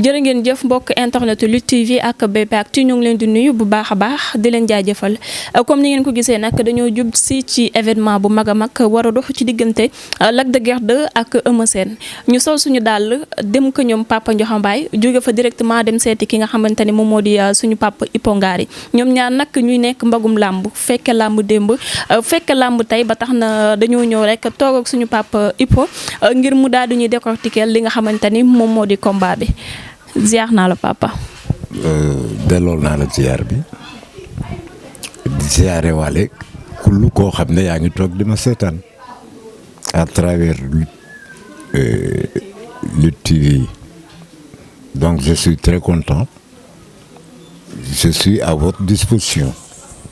jërë ngeen jëf mbokk internet Lutte TV ak bpactu ñu ngi leen di nuyu bu baax a baax di leen jaajëfal comme ni ngeen ko gisee nag dañoo jub si ci événement bu mag a mag war a dox ci diggante Lac de Guiers 2 ak Eumeu Sène ñu sol suñu dàll dem ko ñoom Papa Ndiokha Mbaye jóge fa directement dem seeti ki nga xamante ni moom moo di suñu papa Ipo Ngari ñoom ñaar nag ñuy nekk mbagum làmb fekke làmb démb fekke làmb tey ba tax na dañoo ñëw rek toog ak suñu papa Ipo ngir mu daal di ñuy décortiquer li nga xamante ni moom moo di combat bi. ziar naa la papa. delloo naa la ziar bi di ziare waale kullu koo xam ne yaa ngi toog di ma seetaan à travers Lutte TV donc je suis très content je suis à votre disposition.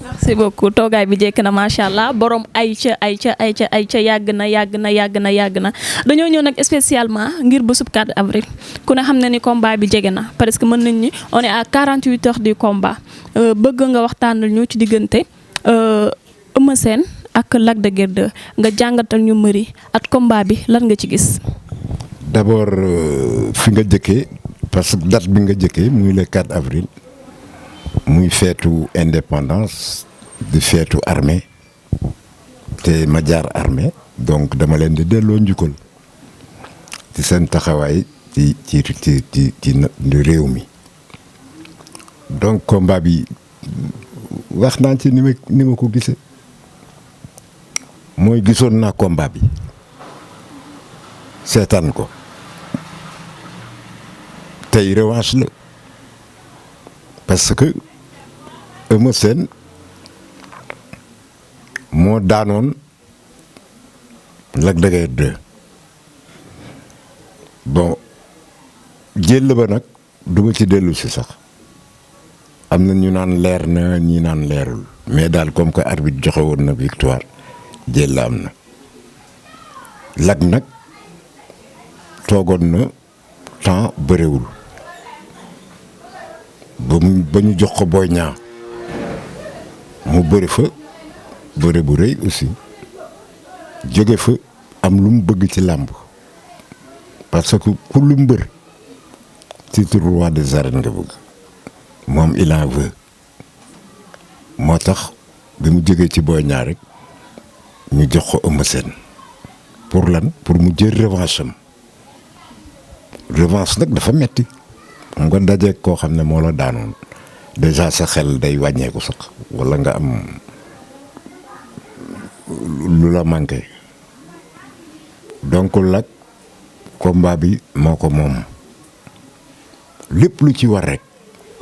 merci beaucoup toogaay bi jekk na macha allah borom ayca yàgg na dañoo ñëw nag spécialement ngir bésub 4 avril ku ne xam na ni combat bi jege na parce que mën nañ ni on est à 48 heures du combat bëgg nga waxtaanal ñu ci diggante Eumeu Sène ak Lac de Guiers 2 nga jàngatal ñu mëri at combat bi lan nga ci gis. d'abord fi nga jëkkee parce que date bi nga jëkkee muy le 4 avril. muy feetu indépendance di feetu armée te ma jaar armée donc dama leen di delloo njukkal ci seen taxawaay ci réew mi donc combat bi wax naa ci ni ma ko gisee mooy gisoon naa combat bi seetaan ko tey revanche la parce que Eumeu Sène moo daanoon Lac de Guiers 2 bon jël ba nag duma ci dellu si sax am na ñu naan leer na ñi naan leerul mais daal comme que arbitre joxe woon na victoire jël la am na Lac nag toogoon na temps bëriwul ba ñu jox ko Boy Niang mu bëri fa bëri bu rëy aussi jóge fa am lu mu bëgg ci làmb parce que ku lu mbër titre roi des arènes nga bëgg moom il en veut moo tax bi mu jógee ci Boy Niang rek ñu jox ko Eumeu Sène pour lan pour mu jël revanche am revanche nag dafa metti xam nga dajeeg koo xam ne moo la daanoon déjà sa xel day wàññeeku sax walla nga am lu la manqué donc Lac combat bi moo ko moom lépp lu ci war rek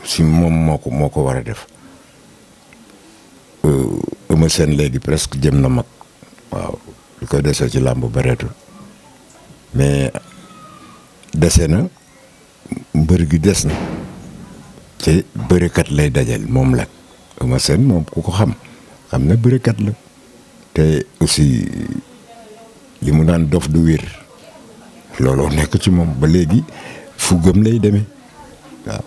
si moom moo ko war a def Eumeu Sène léegi presque jëm na mag waaw li koy dese ci làmb bareetul mais dese na mbër gi des na te bërekat lay dajal moom Lac Eumeu Sène moom ku ko xam ne bërekat la te aussi li mu naan dof du wér looloo nekk ci moom ba léegi fu gëm lay demee waaw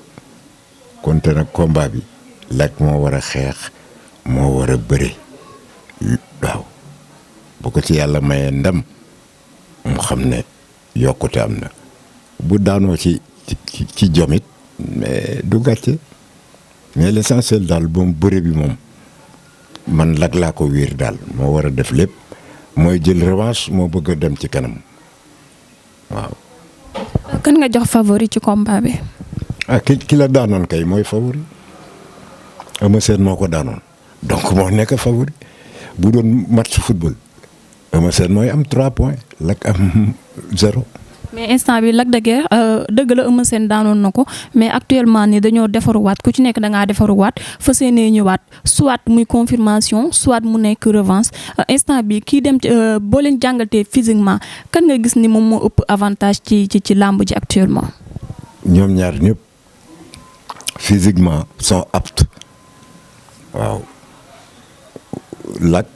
konte nag combat bi Lac moo war a xeex moo war a bëre waaw bu ko ci yàlla mayee ndam mu xam ne yokkute am na bu daanoo ci jomit mais du gàcce mais l'essentiel daal moom bëre bi moom man Lac laa ko wéer daal moo war a def lépp mooy jël revanche moo bëgg a dem ci kanam waaw. kan nga jox favori ci combat bi. ki la daanoon kay mooy favori Eumeu Sène moo ko daanoon donc moo nekk favori bu doon match football Eumeu Sène mooy am 3 points Lac am 0. mais instant bi Lac de Guiers dëgg la Eumeu Sène daanoon na ko mais actuellement ni dañoo defaruwaat ku ci nekk da ngaa defaruwaat fa seenee ñëwaat soit muy confirmation soit mu nekk revanche instant bi kii dem boo leen jàngatee physiquement kan nga gis ni moom moo ëpp avantage ci làmb ji actuellement. ñoom ñaar ñëpp physiquement sont aptes waaw Lac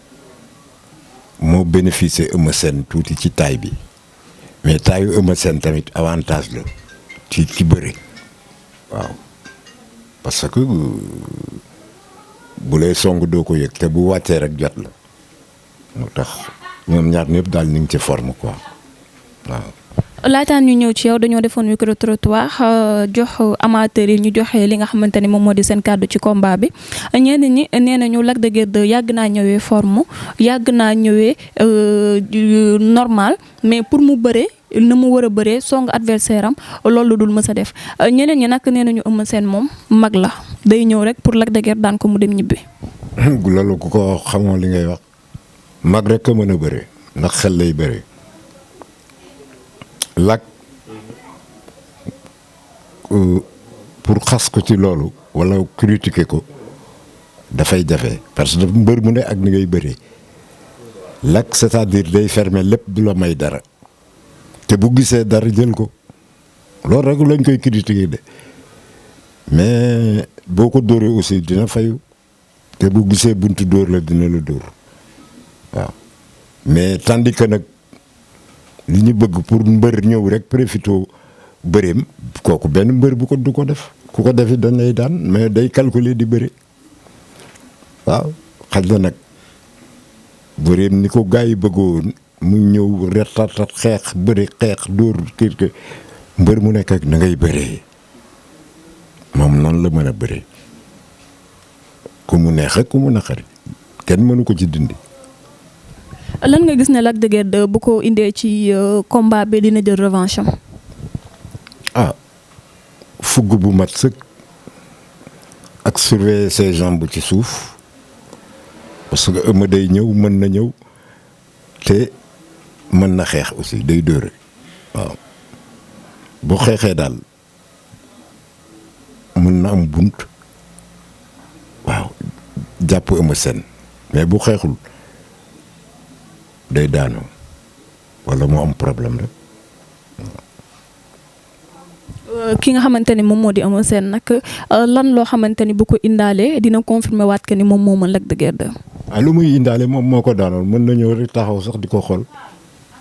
moo bénéficié Eumeu Sène tuuti ci taille bi. mais taayu Eumeu Sène tamit avantage la ci bëre waaw parce que bu lay song doo ko yëg te bu wàccee rek jot la moo tax ñoom ñaar ñëpp daal ñu ngi ci forme quoi waaw. laataan ñu ñëw ci yow dañoo defoon micro trottoir jox amateurs yi ñu joxe li nga xamante ni moom moo di seen kàddu ci combat bi ñenn ñi nee nañu Lac de Guiers 2 yàgg naa ñëwee forme yàgg naa ñëwee normal mais pour mu bëree na mu war a bëree song adversaire am loolu dul mës a def ñeneen ñi nag nee nañu Eumeu Sène moom mag la day ñëw rek pour Lac de Guiers daan ko mu dem ñibbi. loolu ku ko xamoo li ngay wax mag rek a mën a bëree ndax xel lay bëree. Lac pour xas ko ci loolu wala critiquer ko dafay jafe parce que mbër mu ne ak ni ngay bëree Lac c'est-à-dire day fermer lépp du la may dara te bu gisee dara jël ko loolu rek lañ koy critiquer de mais boo ko dóoree aussi dina fayu te bu gisee buntu dóor la dina la dóor waaw mais tandis que nag li ñu bëgg pour mbër ñëw rek profito bëreem kooku benn mbër bu ko du ko def ku ko defi dañ lay daan mais day calculer di bëre waaw xaj na nag bëreem ni ko gars yi bëggoon mu ñëw retatat xeex bëri xeex dóor kii mbër mu nekk ak na ngay bëree moom noonu la mën a bëree ku mu neex ak ku mu naqari kenn mënu ko ci dindi. lan nga gis ne Lac de Guiers 2 bu ko indee ci combat bi dina jël revanche am. fugg bu mat sëkk ak surveiller ses jambes ci suuf parce que Eumeu day ñëw mën na ñëw te mën na xeex aussi day dóore waaw bu xeexee daal mën na am bunt waaw jàpp Eumeu Sène mais bu xeexul day daanoo wala mu am problème rek. ki nga xamante ni moom moo di Eumeu Sène nag lan loo xamante ni bu ko indaalee dina confirmer waat que ni moom moo mën Lac de Guiers 2. lu muy indaale moom moo ko daanoon mën na ñëw rek taxaw sax di ko xool.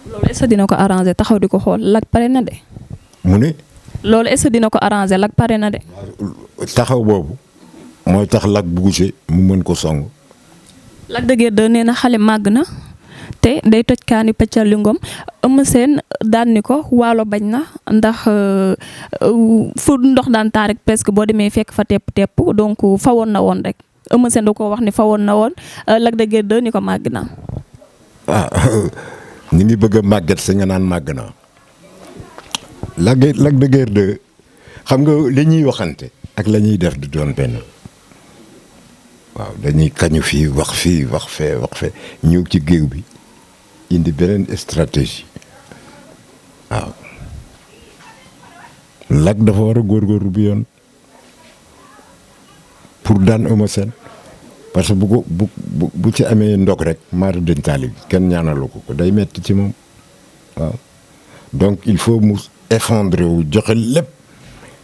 loolu est-ce que dina ko arranger taxaw di ko xool Lac pare na de. mu ne. loolu est-ce que dina ko arranger Lac pare na de. taxaw boobu mooy tax Lac bouger mu mën ko song. Lac de Guiers 2 nee na xale màgg na te day toj kaani paccal li ngom Eumeu Sène daan ni ko waalo bañ na ndax fu ndox daan taa rek presque boo demee fekk fa tepp donc fawoon na woon rek Eumeu Sène da ko wax ni fawoon na woon Lac de Guiers 2 ni ko màgg na. ñu ngi bëgg a màgget si nga naan màgg na Lac de Guiers 2 xam nga li ñuy waxante ak la ñuy def du doon benn waaw dañuy kañu fii wax fee ñëw ci géew bi indi beneen stratégie waaw Lac dafa war a góorgóorlu bi yoon pour daan Eumeu Sène parce que bu ci amee ndog rek maara dañ taali bi kenn ñaanalu ko day metti ci moom waaw donc il faut mu effondrer wu joxe lépp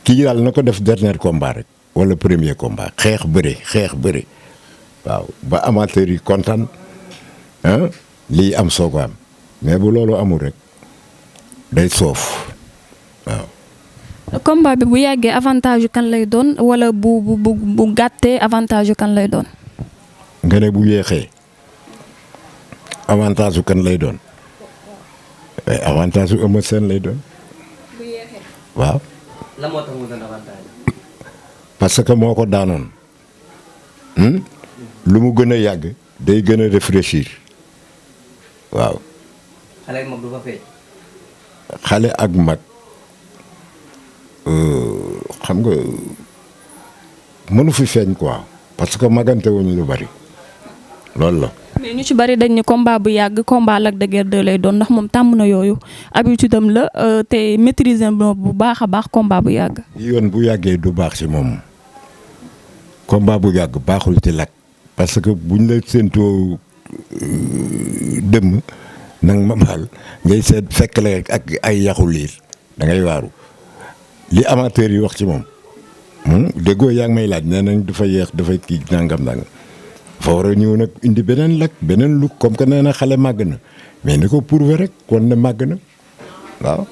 kii daal na ko def dernier combat rek wala premier combat xeex bëre waaw ba amateurs yi kontaan lii am soo ko am mais bu loolu amul rek day soof waaw. combat bi bu yàggee avantage yu kan lay doon wala bu gàttee avantage yu kan lay doon. nga ne bu yéexee avantage yu kan lay doon avantage yu Eumeu Sène lay doon. bu yéexee. waaw. la moo tax mu doon avantage. parce que moo ko daanoon. lu mu gën a yàgg day gën a réfléchir waaw. xale ak mag du fa feeñ. xale ak mag xam nga mënu fi feeñ quoi parce que magante wuñ lu bari loolu la. mais ñu ci bari dañ ni combat bu yàgg combat Lac de Guiers 2 lay doon ndax moom tàmm na yooyu habitude am la te maîtriser bu baax a baax combat bu yàgg. yoon bu yàggee du baax ci moom combat bu yàgg baaxul ci Lac parce que buñ la séentoo dëmm nag ma baal ngay seet fekk la ak ay yaxu liir da ngay waaru li amateur yi wax ci moom déggoo yaa ngi may laaj nee nañ dafa yeex dafay kii nangam fa war a ñëw nag indi beneen Lac beneen look comme que nee na xale màgg na mais ni ko prouver rek kon ne màgg na waaw.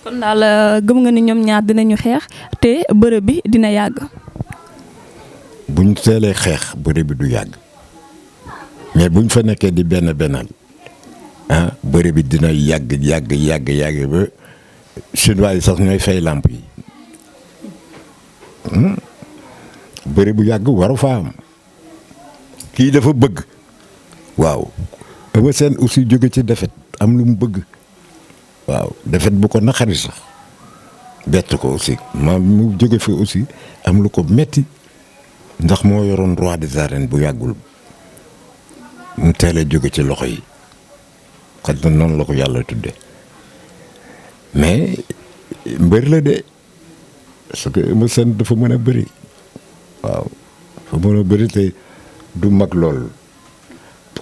kon daal gëm nga ni ñoom ñaar dinañu xeex te bërëb bi dina yàgg. buñ teelee xeex bëre bi du yàgg mais buñ fa nekkee di benn bëre bi dina yàgg ba chinois yi sax ñooy fay làmp yi bëre bu yàgg waru faa am kii dafa bëgg waaw Eumeu Sène aussi jóge ci défaite am lu mu bëgg waaw défaite bu ko naqari sax bett ko aussi mu jóge fi aussi am lu ko metti ndax moo yoroon roi des arènes bu yàggul mu teel a jóge ci loxo yi xaj na noonu la ko yàlla tudde mais mbër la de parce que Eumeu Sène dafa mën a bëri waaw dafa mën a bëri te du mag lool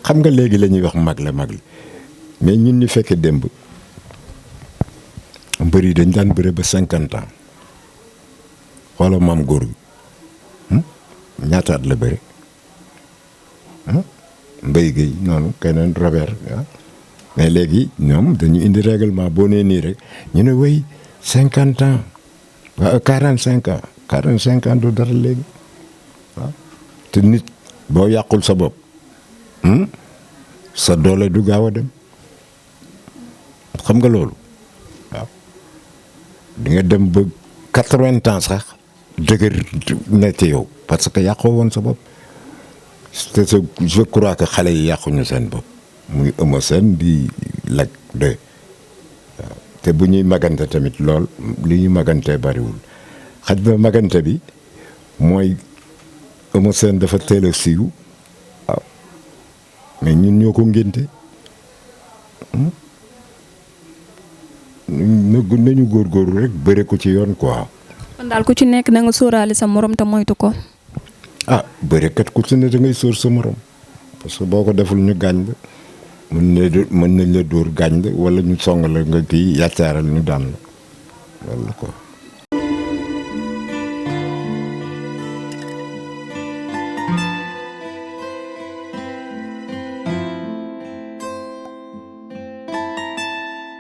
xam nga léegi la ñuy wax mag la mais ñun ñu fekkee démb mbër yi dañ daan bëre ba 50 ans xoola maam góor gi ñaata at la bëre Mbaye Guèye noonu keneen Robert mais léegi ñoom dañu indi règlement boo nee nii rek ñu ne wéy 50 ans waaw 45 ans 45 ans du dara léegi waaw te nit boo yàqul sa bopp sa doole du gaaw a dem xam nga loolu waaw di nga dem ba 80 ans sax dëgër na ci yow parce que yàqoo woon sa bopp te je crois que xale yi yàquñu seen bopp muy Eumeu Sène di Lac 2 waaw te bu ñuy magante tamit lool li ñuy magantee bariwul xaj na magante bi mooy Eumeu Sène dafa teel a siiw waaw mais ñun ñoo ko ngénte nañu góorgóorlu rek bëre ko ci yoon quoi. kon daal ku ci nekk na nga sóoraale sa morom te moytu ko. bërekat ku ci ne da ngay sóor sa morom parce que boo ko deful ñu gaañ la mën nañ la dóor gaañ la wala ñu song la nga kii yàccaaral ñu daan la loolu la quoi.